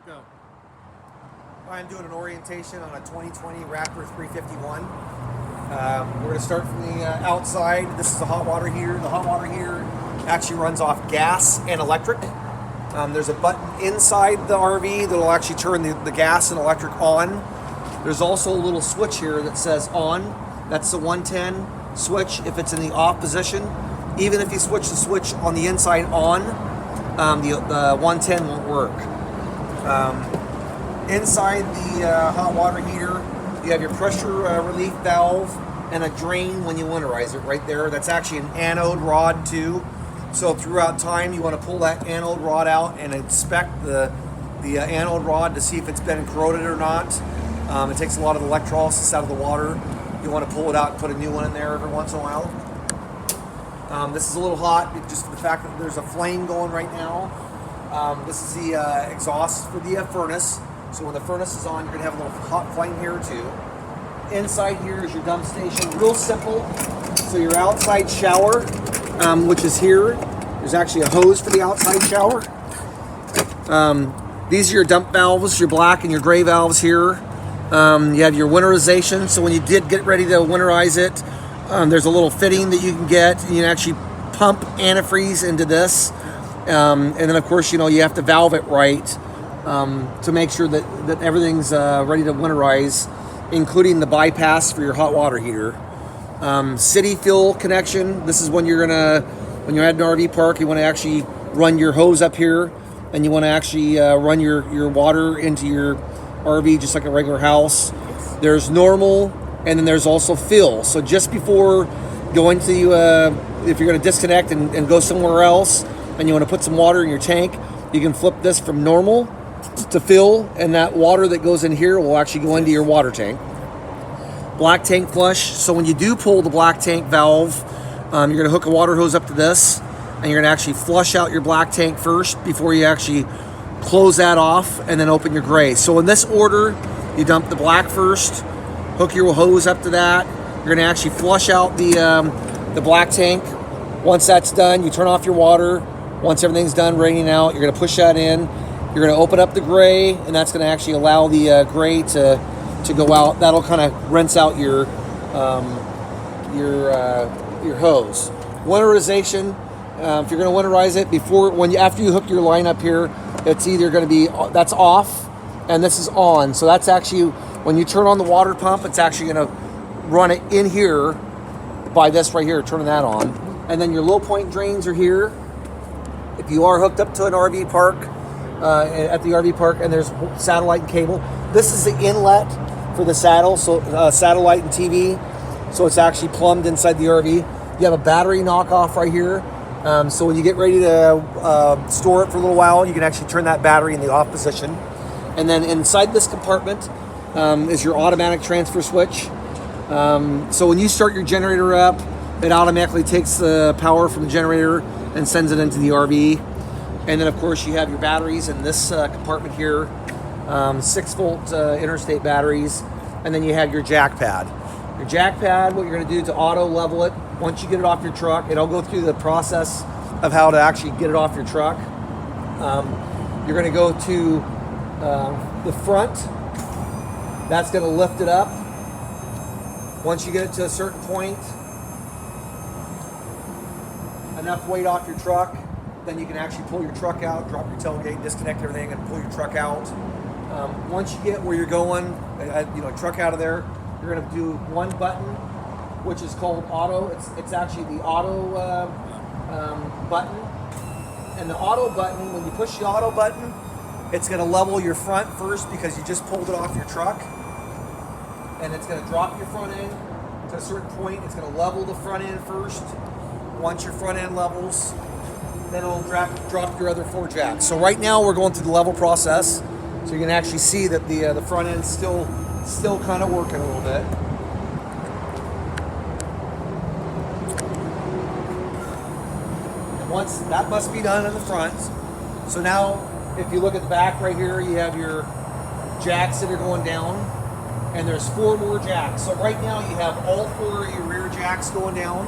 Go. I'm doing an orientation on a 2020 Raptor 351. We're going to start from the outside. This is the hot water heater. The hot water heater actually runs off gas and electric. There's a button inside the RV that'll actually turn the gas and electric on. There's also a little switch here that says on. That's the 110 switch if it's in the off position. Even if you switch the switch on the inside on, the 110 won't work. Inside the hot water heater, you have your pressure relief valve and a drain when you winterize it right there. That's actually an anode rod too. So throughout time, you want to pull that anode rod out and inspect the anode rod to see if it's been corroded or not. It takes a lot of electrolysis out of the water. You want to pull it out and put a new one in there every once in a while. This is a little hot just for the fact that there's a flame going right now. This is the exhaust for the furnace. So when the furnace is on, you're going to have a little hot flame here too. Inside here is your dump station. Real simple. So your outside shower, which is here. There's actually a hose for the outside shower. These are your dump valves, your black and your gray valves here. You have your winterization. So when you did get ready to winterize it, there's a little fitting that you can get. You can actually pump antifreeze into this. And then of course, you have to valve it right to make sure that everything's ready to winterize, including the bypass for your hot water heater. City fuel connection. This is when you're at an RV park, you want to actually run your hose up here, and you want to actually run your water into your RV just like a regular house. There's normal, and then there's also fill. So just before going to, if you're going to disconnect and go somewhere else, and you want to put some water in your tank, you can flip this from normal to fill, and that water that goes in here will actually go into your water tank. Black tank flush. So when you do pull the black tank valve, you're going to hook a water hose up to this, and you're going to actually flush out your black tank first before you actually close that off and then open your gray. So in this order, you dump the black first, hook your hose up to that. You're going to actually flush out the black tank. Once that's done, you turn off your water. Once everything's done raining out, you're going to push that in. You're going to open up the gray, and that's going to actually allow the gray to go out. That'll kind of rinse out your hose. Winterization. If you're going to winterize it after you hook your line up here, it's either going to be that's off, and this is on. So that's actually when you turn on the water pump, it's actually going to run it in here by this right here, turning that on. And then your low point drains are here. If you are hooked up to an RV park, at the RV park, and there's satellite and cable, this is the inlet for the satellite and TV. So it's actually plumbed inside the RV. You have a battery knockoff right here. So when you get ready to store it for a little while, you can actually turn that battery in the off position. And then inside this compartment is your automatic transfer switch. So when you start your generator up, it automatically takes the power from the generator and sends it into the RV. And then of course you have your batteries in this compartment here, 6-volt interstate batteries. And then you have your jack pad. Your jack pad, what you're going to do to auto level it, once you get it off your truck, it'll go through the process of how to actually get it off your truck. You're going to go to the front. That's going to lift it up. Once you get it to a certain point, enough weight off your truck, then you can actually pull your truck out, drop your tailgate, disconnect everything, and pull your truck out. Once you get where you're going, truck out of there, you're going to do one button, which is called auto. It's actually the auto button. And the auto button, when you push the auto button, it's going to level your front first because you just pulled it off your truck. And it's going to drop your front end to a certain point. It's going to level the front end first. Once your front end levels, then it'll drop your other 4 jacks. So right now we're going through the level process. So you can actually see that the front end's still kind of working a little bit. And once that must be done in the front. So now if you look at the back right here, you have your jacks that are going down, and there's 4 more jacks. So right now you have all 4 of your rear jacks going down.